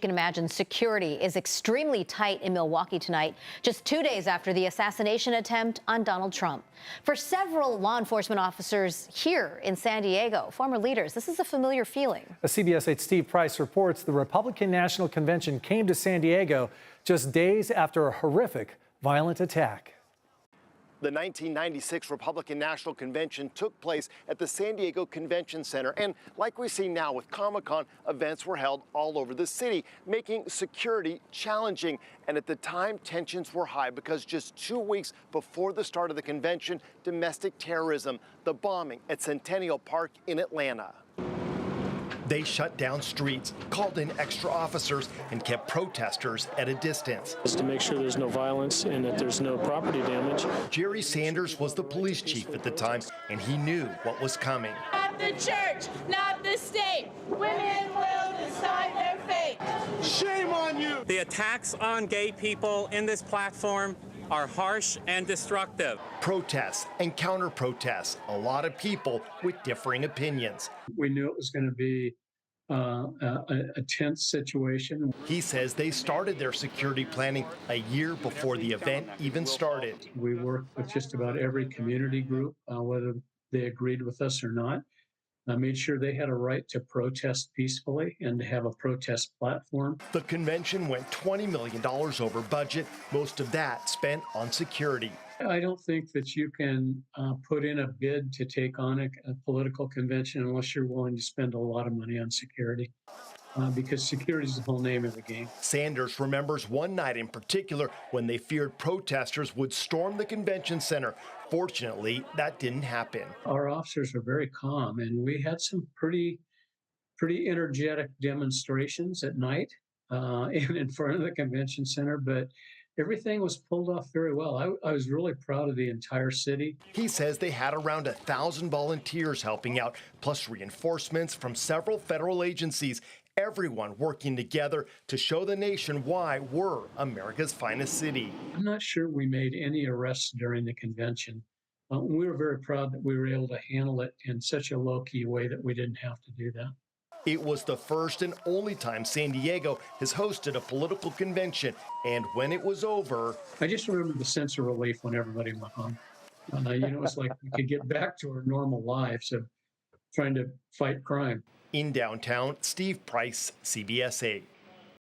You can imagine security is extremely tight in Milwaukee tonight, just 2 days after the assassination attempt on Donald Trump. For several law enforcement officers here in San Diego, former leaders, this is a familiar feeling. CBS 8's Steve Price reports the Republican National Convention came to San Diego just days after a horrific violent attack. The 1996 Republican National Convention took place at the San Diego Convention Center. And like we see now with Comic-Con, events were held all over the city, making security challenging. And at the time, tensions were high because just 2 weeks before the start of the convention, domestic terrorism, the bombing at Centennial Park in Atlanta. They shut down streets, called in extra officers, and kept protesters at a distance. Just to make sure there's no violence and that there's no property damage. Jerry Sanders was the police chief at the time, and he knew what was coming. Not the church, not the state. Women will decide their fate. Shame on you! The attacks on gay people in this platform are harsh and destructive. Protests and counter-protests, a lot of people with differing opinions. We knew it was going to be a tense situation. He says they started their security planning a year before the event even started. We worked with just about every community group, whether they agreed with us or not. Made sure they had a right to protest peacefully and to have a protest platform. The convention went $20 million over budget, most of that spent on security. I don't think that you can put in a bid to take on a political convention unless you're willing to spend a lot of money on security, because security is the whole name of the game. Sanders remembers one night in particular when they feared protesters would storm the convention center. Fortunately, that didn't happen. Our officers are very calm, and we had some pretty energetic demonstrations at night and in front of the convention center, but everything was pulled off very well. I was really proud of the entire city. He says they had around 1,000 volunteers helping out, plus reinforcements from several federal agencies, everyone working together to show the nation why we're America's finest city. I'm not sure we made any arrests during the convention. We were very proud that we were able to handle it in such a low-key way that we didn't have to do that. It was the first and only time San Diego has hosted a political convention, and when it was over, I just remember the sense of relief when everybody went home. It's like we could get back to our normal lives of trying to fight crime. In downtown, Steve Price, CBS 8.